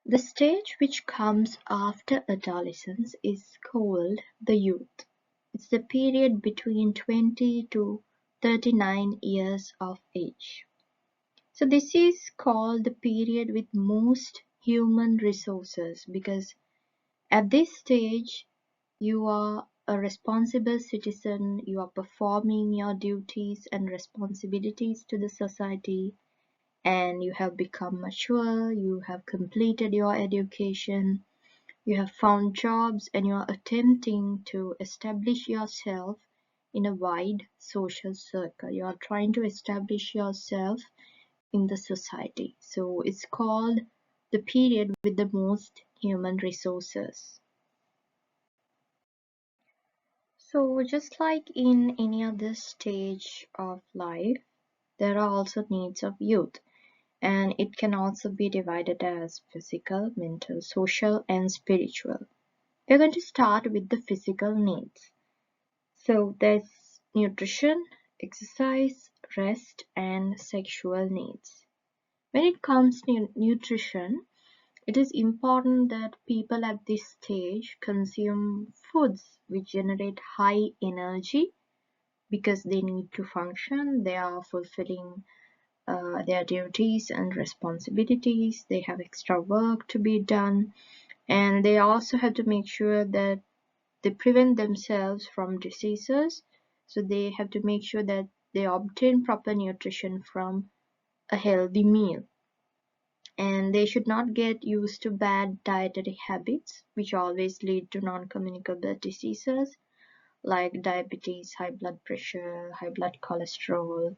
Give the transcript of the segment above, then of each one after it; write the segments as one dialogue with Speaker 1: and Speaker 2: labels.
Speaker 1: The stage which comes after adolescence is called the youth. It's the period between 20 to 39 years of age. So this is called the period with most human resources because at this stage you are a responsible citizen, you are performing your duties and responsibilities to the society, and you have become mature, you have completed your education, you have found jobs, and you are attempting to establish yourself in a wide social circle. You are trying to establish yourself in the society. So it's called the period with the most human resources. So just like in any other stage of life, there are also needs of youth, and it can also be divided as physical, mental, social, and spiritual. We're going to start with the physical needs. So there's nutrition, exercise, rest, and sexual needs. When it comes to nutrition, it is important that people at this stage consume foods which generate high energy because they need to function, they are fulfilling their duties and responsibilities, they have extra work to be done, and they also have to make sure that they prevent themselves from diseases. So they have to make sure that they obtain proper nutrition from a healthy meal. And they should not get used to bad dietary habits, which always lead to non-communicable diseases like diabetes, high blood pressure, high blood cholesterol,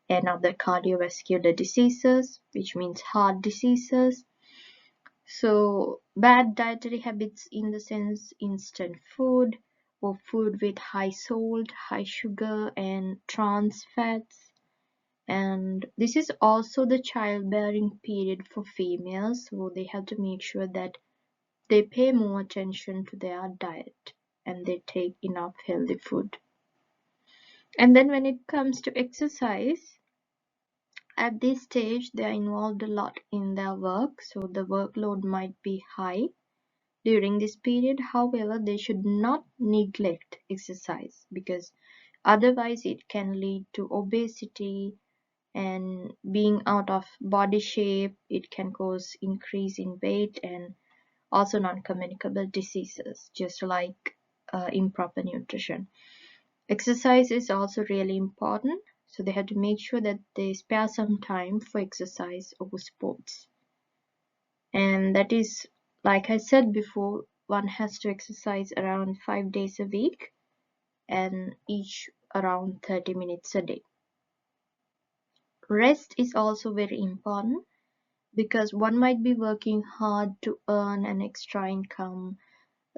Speaker 1: and other cardiovascular diseases, which means heart diseases. So bad dietary habits in the sense instant food or food with high salt, high sugar, and trans fats. And this is also the childbearing period for females, so they have to make sure that they pay more attention to their diet and they take enough healthy food. And then when it comes to exercise, at this stage they are involved a lot in their work, so the workload might be high during this period. However, they should not neglect exercise because otherwise it can lead to obesity and being out of body shape. It can cause increase in weight and also non-communicable diseases, just like improper nutrition. Exercise is also really important, so they have to make sure that they spare some time for exercise or sports. And that is, like I said before, one has to exercise around 5 days a week and each around 30 minutes a day. Rest is also very important because one might be working hard to earn an extra income.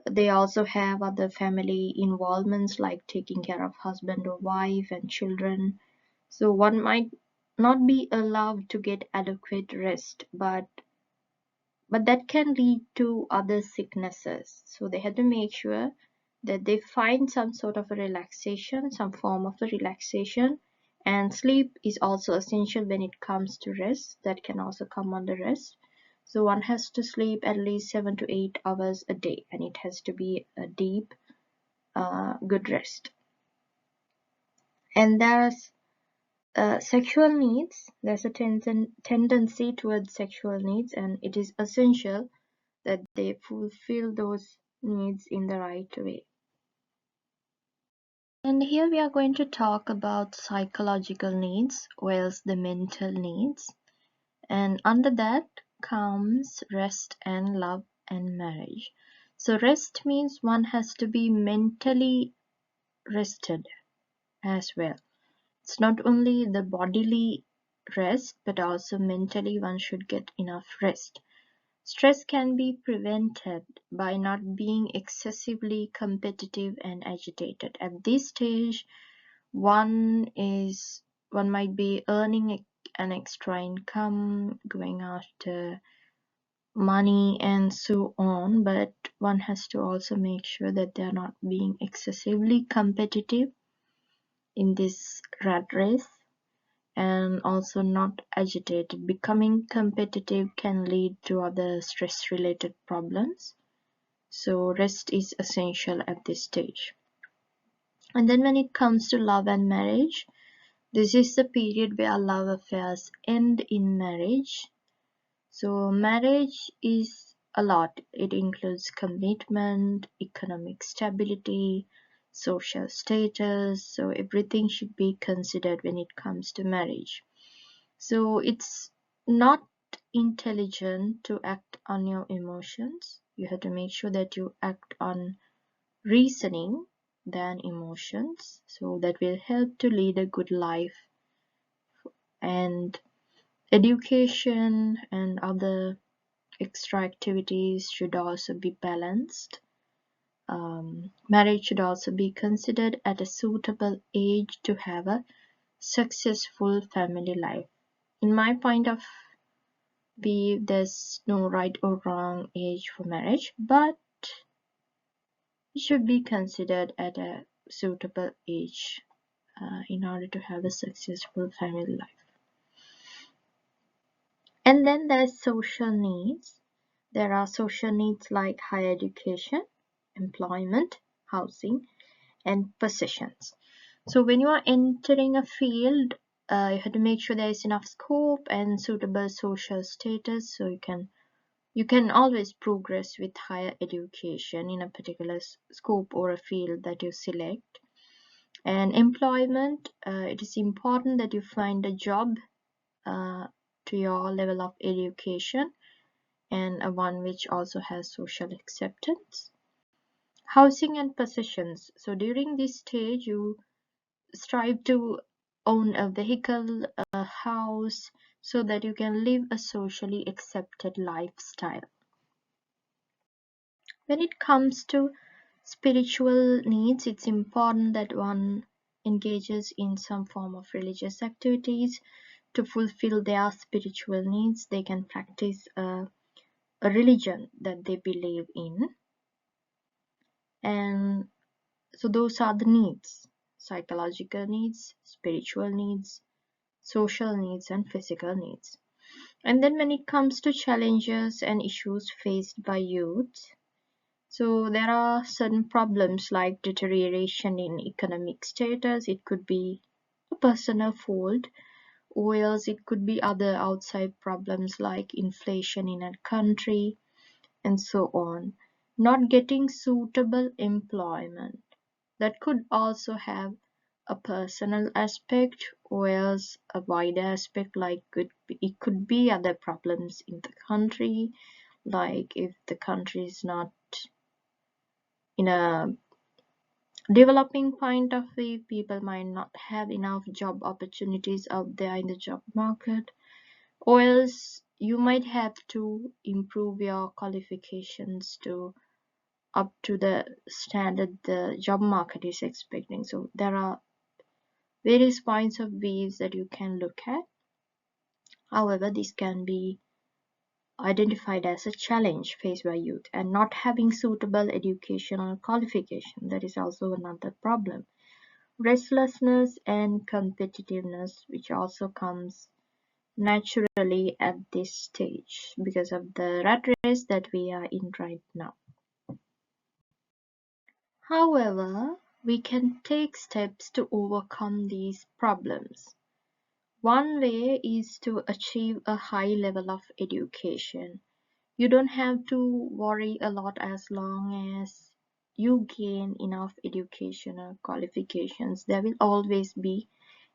Speaker 1: They also have other family involvements like taking care of husband or wife and children. So one might not be allowed to get adequate rest, but that can lead to other sicknesses. So they have to make sure that they find some sort of a relaxation, some form of a relaxation. And sleep is also essential when it comes to rest. That can also come under rest. So one has to sleep at least 7 to 8 hours a day, and it has to be a deep, good rest. And there's sexual needs. There's a tendency towards sexual needs, and it is essential that they fulfill those needs in the right way. And here we are going to talk about psychological needs, whereas the mental needs. And under that comes rest and love and marriage. So rest means one has to be mentally rested as well. It's not only the bodily rest, but also mentally one should get enough rest. Stress can be prevented by not being excessively competitive and agitated. At this stage, one might be earning an extra income, going after money and so on, but one has to also make sure that they are not being excessively competitive in this rat race. and also not agitated. Becoming competitive can lead to other stress-related problems. So rest is essential at this stage. And then when it comes to love and marriage, this is the period where love affairs end in marriage. So marriage is a lot. It includes commitment, economic stability, social status. So everything should be considered when it comes to marriage. So it's not intelligent to act on your emotions. You have to make sure that you act on reasoning than emotions. So that will help to lead a good life. And education and other extra activities should also be balanced. Marriage should also be considered at a suitable age to have a successful family life. In my point of view, there's no right or wrong age for marriage, but it should be considered at a suitable age in order to have a successful family life. And then there's social needs. There are social needs like higher education, employment, housing, and possessions. So when you are entering a field, you have to make sure there is enough scope and suitable social status, so you can always progress with higher education in a particular scope or a field that you select. And employment, it is important that you find a job to your level of education and a one which also has social acceptance. Housing and possessions. So during this stage, you strive to own a vehicle, a house, so that you can live a socially accepted lifestyle. When it comes to spiritual needs, it's important that one engages in some form of religious activities to fulfill their spiritual needs. They can practice a religion that they believe in. And so those are the needs: psychological needs, spiritual needs, social needs, and physical needs. And then when it comes to challenges and issues faced by youth, so there are certain problems like deterioration in economic status. It could be a personal fault, or else it could be other outside problems like inflation in a country and so on. Not getting suitable employment. That could also have a personal aspect, or else a wider aspect, like it could be other problems in the country, like if the country is not in a developing point of view, people might not have enough job opportunities out there in the job market, or else you might have to improve your qualifications to up to the standard the job market is expecting. So there are various points of views that you can look at. However, this can be identified as a challenge faced by youth, and not having suitable educational qualification, that is also another problem. Restlessness and competitiveness, which also comes naturally at this stage because of the rat race that we are in right now. However, we can take steps to overcome these problems. One way is to achieve a high level of education. You don't have to worry a lot as long as you gain enough educational qualifications. There will always be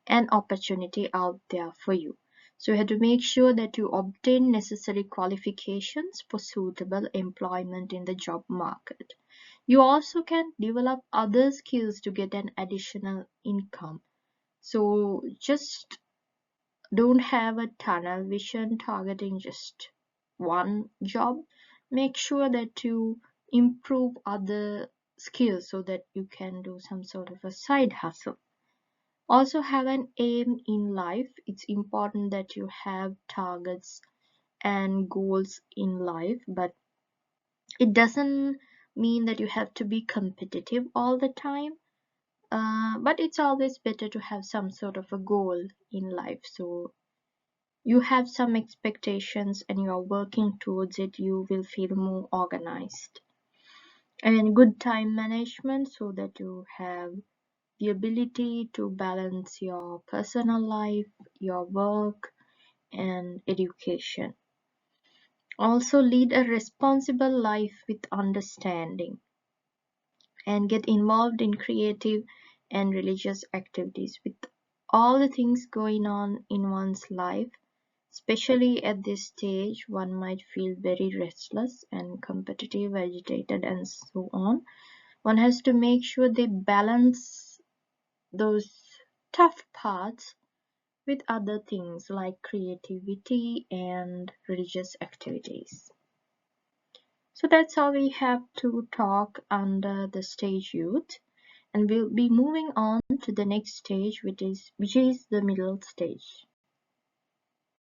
Speaker 1: an opportunity out there for you. So you have to make sure that you obtain necessary qualifications for suitable employment in the job market. You also can develop other skills to get an additional income. So just don't have a tunnel vision targeting just one job. Make sure that you improve other skills so that you can do some sort of a side hustle. Also have an aim in life. It's important that you have targets and goals in life, but it doesn't mean that you have to be competitive all the time. But it's always better to have some sort of a goal in life. So you have some expectations and you're working towards it, you will feel more organized. And good time management so that you have the ability to balance your personal life, your work, and education. Also, lead a responsible life with understanding and get involved in creative and religious activities. With all the things going on in one's life, especially at this stage, one might feel very restless and competitive, agitated, and so on. One has to make sure they balance those tough parts with other things like creativity and religious activities. So that's all we have to talk under the stage youth, and we'll be moving on to the next stage, which is the middle stage.